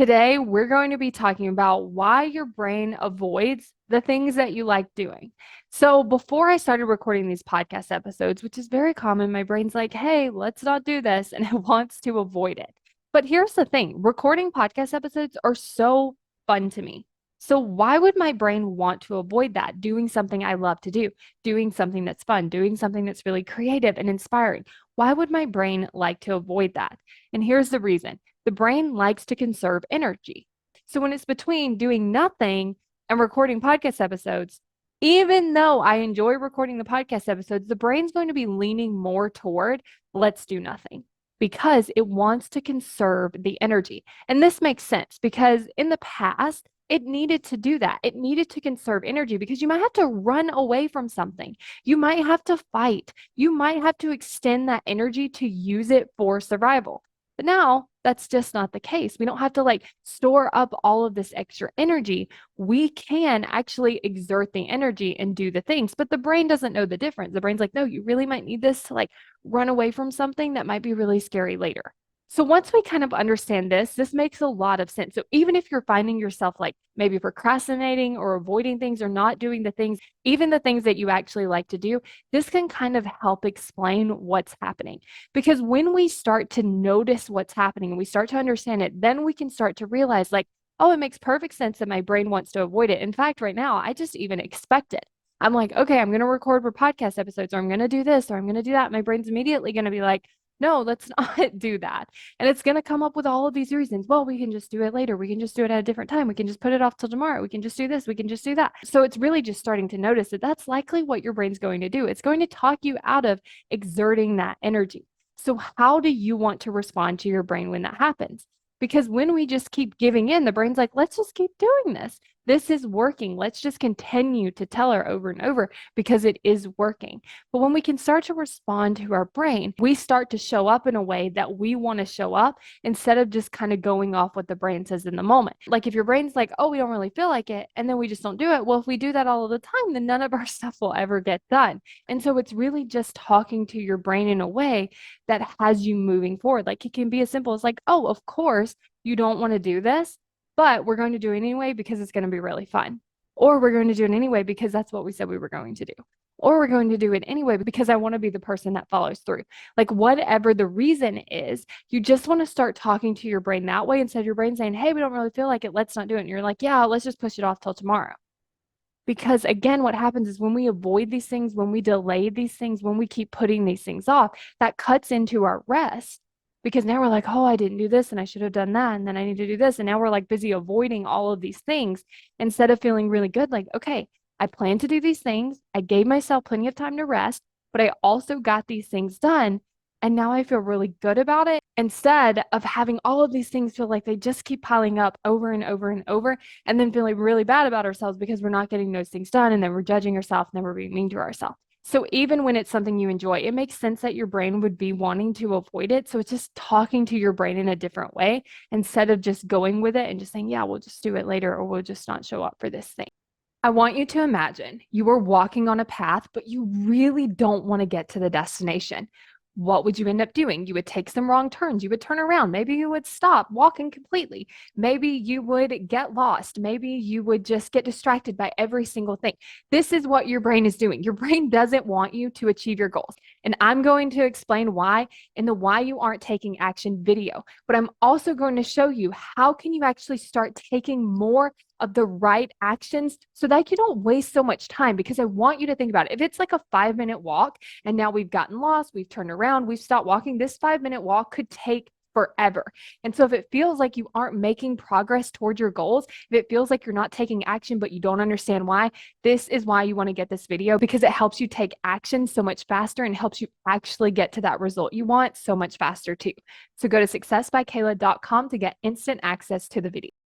Today, we're going to be talking about why your brain avoids the things that you like doing. So, before I started recording these podcast episodes, which is very common, my brain's like, hey, let's not do this, and it wants to avoid it. But here's the thing, recording podcast episodes are so fun to me. So, why would my brain want to avoid that? Doing something I love to do, doing something that's fun, doing something that's really creative and inspiring. Why would my brain like to avoid that? And here's the reason. The brain likes to conserve energy. So when it's between doing nothing and recording podcast episodes, even though I enjoy recording the podcast episodes, the brain's going to be leaning more toward let's do nothing because it wants to conserve the energy. And this makes sense because in the past, it needed to do that. It needed to conserve energy because you might have to run away from something. You might have to fight. You might have to extend that energy to use it for survival. But now that's just not the case. We don't have to store up all of this extra energy. We can actually exert the energy and do the things, but the brain doesn't know the difference. The brain's like, no, you really might need this to run away from something that might be really scary later. So once we kind of understand this makes a lot of sense. So even if you're finding yourself maybe procrastinating or avoiding things or not doing the things, even the things that you actually like to do, this can kind of help explain what's happening. Because when we start to notice what's happening and we start to understand it, then we can start to realize oh, it makes perfect sense that my brain wants to avoid it. In fact, right now, I just even expect it. I'm like, okay, I'm going to record for podcast episodes or I'm going to do this or I'm going to do that. My brain's immediately going to be like, no, let's not do that. And it's going to come up with all of these reasons. Well, we can just do it later. We can just do it at a different time. We can just put it off till tomorrow. We can just do this. We can just do that. So it's really just starting to notice that that's likely what your brain's going to do. It's going to talk you out of exerting that energy. So how do you want to respond to your brain when that happens? Because when we just keep giving in, the brain's like, let's just keep doing this. This is working. Let's just continue to tell her over and over because it is working. But when we can start to respond to our brain, we start to show up in a way that we want to show up instead of just kind of going off what the brain says in the moment. Like if your brain's like, oh, we don't really feel like it, and then we just don't do it. Well, if we do that all of the time, then none of our stuff will ever get done. And so it's really just talking to your brain in a way that has you moving forward. Like it can be as simple as oh, of course, you don't want to do this, but we're going to do it anyway because it's going to be really fun. Or we're going to do it anyway because that's what we said we were going to do. Or we're going to do it anyway because I want to be the person that follows through. Whatever the reason is, you just want to start talking to your brain that way instead of your brain saying, hey, we don't really feel like it. Let's not do it. And you're like, yeah, let's just push it off till tomorrow. Because again, what happens is when we avoid these things, when we delay these things, when we keep putting these things off, that cuts into our rest. Because now we're like, oh, I didn't do this and I should have done that. And then I need to do this. And now we're busy avoiding all of these things instead of feeling really good. Okay, I plan to do these things. I gave myself plenty of time to rest, but I also got these things done. And now I feel really good about it instead of having all of these things feel like they just keep piling up over and over and over and then feeling really bad about ourselves because we're not getting those things done and then we're judging ourselves and then we're being mean to ourselves. So even when it's something you enjoy, it makes sense that your brain would be wanting to avoid it. So it's just talking to your brain in a different way instead of just going with it and just saying, yeah, we'll just do it later or we'll just not show up for this thing. I want you to imagine you are walking on a path, but you really don't want to get to the destination. What would you end up doing? You would take some wrong turns. You would turn around. Maybe you would stop walking completely. Maybe you would get lost. Maybe you would just get distracted by every single thing. This is what your brain is doing. Your brain doesn't want you to achieve your goals. And I'm going to explain why in the why you aren't taking action video. But I'm also going to show you how can you actually start taking more of the right actions so that you don't waste so much time, because I want you to think about it. If it's a 5-minute walk and now we've gotten lost, we've turned around, we've stopped walking, this 5-minute walk could take forever. And so if it feels like you aren't making progress towards your goals, if it feels like you're not taking action, but you don't understand why, this is why you want to get this video, because it helps you take action so much faster and helps you actually get to that result you want so much faster too. So go to successbykayla.com to get instant access to the video.